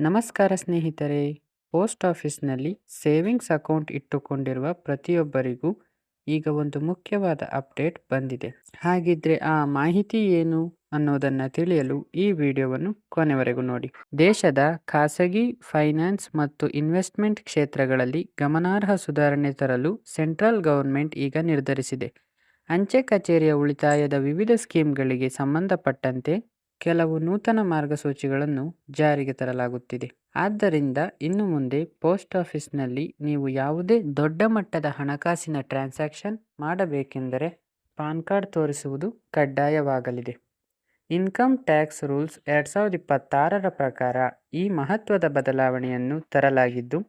ನಮಸ್ಕಾರ ಸ್ನೇಹಿತರೆ. ಪೋಸ್ಟ್ ಆಫೀಸ್ನಲ್ಲಿ ಸೇವಿಂಗ್ಸ್ ಅಕೌಂಟ್ ಇಟ್ಟುಕೊಂಡಿರುವ ಪ್ರತಿಯೊಬ್ಬರಿಗೂ ಈಗ ಒಂದು ಮುಖ್ಯವಾದ ಅಪ್ಡೇಟ್ ಬಂದಿದೆ. ಹಾಗಿದ್ರೆ ಆ ಮಾಹಿತಿ ಏನು ಅನ್ನೋದನ್ನು ತಿಳಿಯಲು ಈ ವಿಡಿಯೋವನ್ನು ಕೊನೆವರೆಗೂ ನೋಡಿ. ದೇಶದ ಖಾಸಗಿ ಫೈನಾನ್ಸ್ ಮತ್ತು ಇನ್ವೆಸ್ಟ್ಮೆಂಟ್ ಕ್ಷೇತ್ರಗಳಲ್ಲಿ ಗಮನಾರ್ಹ ಸುಧಾರಣೆ ತರಲು ಸೆಂಟ್ರಲ್ ಗವರ್ಮೆಂಟ್ ಈಗ ನಿರ್ಧರಿಸಿದೆ. ಅಂಚೆ ಕಚೇರಿಯ ಉಳಿತಾಯದ ವಿವಿಧ ಸ್ಕೀಮ್ಗಳಿಗೆ ಸಂಬಂಧಪಟ್ಟಂತೆ ಕೆಲವು ನೂತನ ಮಾರ್ಗಸೂಚಿಗಳನ್ನು ಜಾರಿಗೆ ತರಲಾಗುತ್ತಿದೆ. ಆದ್ದರಿಂದ ಇನ್ನು ಮುಂದೆ ಪೋಸ್ಟ್ ಆಫೀಸ್ನಲ್ಲಿ ನೀವು ಯಾವುದೇ ದೊಡ್ಡ ಮಟ್ಟದ ಹಣಕಾಸಿನ ಟ್ರಾನ್ಸಾಕ್ಷನ್ ಮಾಡಬೇಕೆಂದರೆ ಪಾನ್ ಕಾರ್ಡ್ ತೋರಿಸುವುದು ಕಡ್ಡಾಯವಾಗಲಿದೆ. ಇನ್ಕಮ್ ಟ್ಯಾಕ್ಸ್ ರೂಲ್ಸ್ 2026ರ ಪ್ರಕಾರ ಈ ಮಹತ್ವದ ಬದಲಾವಣೆಯನ್ನು ತರಲಾಗಿದ್ದು,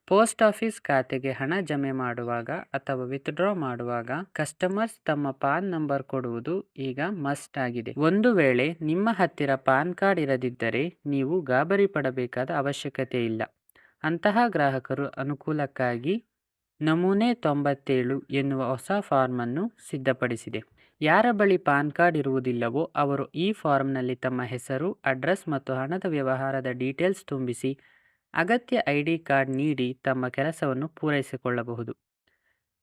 ಪೋಸ್ಟ್ ಆಫೀಸ್ ಖಾತೆಗೆ ಹಣ ಜಮೆ ಮಾಡುವಾಗ ಅಥವಾ ವಿತ್ಡ್ರಾ ಮಾಡುವಾಗ ಕಸ್ಟಮರ್ಸ್ ತಮ್ಮ ಪಾನ್ ನಂಬರ್ ಕೊಡುವುದು ಈಗ ಮಸ್ಟ್ ಆಗಿದೆ. ಒಂದು ವೇಳೆ ನಿಮ್ಮ ಹತ್ತಿರ ಪಾನ್ ಕಾರ್ಡ್ ಇರದಿದ್ದರೆ ನೀವು ಗಾಬರಿ ಪಡಬೇಕಾದ ಅವಶ್ಯಕತೆ ಇಲ್ಲ. ಅಂತಹ ಗ್ರಾಹಕರು ಅನುಕೂಲಕ್ಕಾಗಿ ನಮೂನೆ 97 ಎನ್ನುವ ಹೊಸ ಫಾರ್ಮ್ ಅನ್ನು ಸಿದ್ಧಪಡಿಸಿದೆ. ಯಾರ ಬಳಿ ಪಾನ್ ಕಾರ್ಡ್ ಇರುವುದಿಲ್ಲವೋ ಅವರು ಈ ಫಾರ್ಮ್ನಲ್ಲಿ ತಮ್ಮ ಹೆಸರು, ಅಡ್ರೆಸ್ ಮತ್ತು ಹಣದ ವ್ಯವಹಾರದ ಡೀಟೇಲ್ಸ್ ತುಂಬಿಸಿ ಅಗತ್ಯ ID ಕಾರ್ಡ್ ನೀಡಿ ತಮ್ಮ ಕೆಲಸವನ್ನು ಪೂರೈಸಿಕೊಳ್ಳಬಹುದು.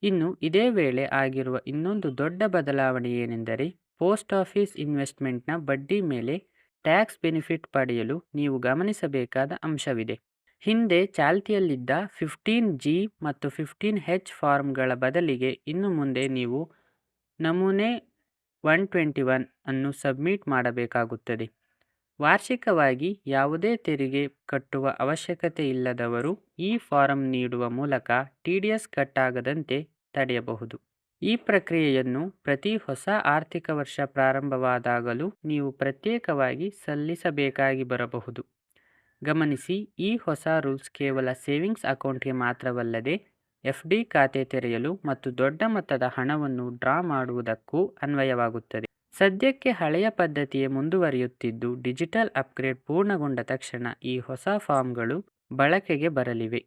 ಇನ್ನು ಇದೇ ವೇಳೆ ಆಗಿರುವ ಇನ್ನೊಂದು ದೊಡ್ಡ ಬದಲಾವಣೆ ಏನೆಂದರೆ, ಪೋಸ್ಟ್ ಆಫೀಸ್ ಇನ್ವೆಸ್ಟ್ಮೆಂಟ್ನ ಬಡ್ಡಿ ಮೇಲೆ ಟ್ಯಾಕ್ಸ್ ಬೆನಿಫಿಟ್ ಪಡೆಯಲು ನೀವು ಗಮನಿಸಬೇಕಾದ ಅಂಶವಿದೆ. ಹಿಂದೆ ಚಾಲ್ತಿಯಲ್ಲಿದ್ದ 15G ಮತ್ತು 15H ಫಾರ್ಮ್ಗಳ ಬದಲಿಗೆ ಇನ್ನು ಮುಂದೆ ನೀವು ನಮೂನೆ 121 ಅನ್ನು ಸಬ್ಮಿಟ್ ಮಾಡಬೇಕಾಗುತ್ತದೆ. ವಾರ್ಷಿಕವಾಗಿ ಯಾವುದೇ ತೆರಿಗೆ ಕಟ್ಟುವ ಅವಶ್ಯಕತೆ ಇಲ್ಲದವರು ಈ ಫಾರಂ ನೀಡುವ ಮೂಲಕ TDS ಕಟ್ ಆಗದಂತೆ ತಡೆಯಬಹುದು. ಈ ಪ್ರಕ್ರಿಯೆಯನ್ನು ಪ್ರತಿ ಹೊಸ ಆರ್ಥಿಕ ವರ್ಷ ಪ್ರಾರಂಭವಾದಾಗಲೂ ನೀವು ಪ್ರತ್ಯೇಕವಾಗಿ ಸಲ್ಲಿಸಬೇಕಾಗಿ ಬರಬಹುದು. ಗಮನಿಸಿ, ಈ ಹೊಸ ರೂಲ್ಸ್ ಕೇವಲ ಸೇವಿಂಗ್ಸ್ ಅಕೌಂಟ್ಗೆ ಮಾತ್ರವಲ್ಲದೆ FD ಖಾತೆ ತೆರೆಯಲು ಮತ್ತು ದೊಡ್ಡ ಮೊತ್ತದ ಹಣವನ್ನು ಡ್ರಾ ಮಾಡುವುದಕ್ಕೂ ಅನ್ವಯವಾಗುತ್ತದೆ. ಸದ್ಯಕ್ಕೆ ಹಳೆಯ ಪದ್ಧತಿಯೇ ಮುಂದುವರಿಯುತ್ತಿದ್ದು, ಡಿಜಿಟಲ್ ಅಪ್ಗ್ರೇಡ್ ಪೂರ್ಣಗೊಂಡ ತಕ್ಷಣ ಈ ಹೊಸ ಫಾರ್ಮ್ಗಳು ಬಳಕೆಗೆ ಬರಲಿವೆ.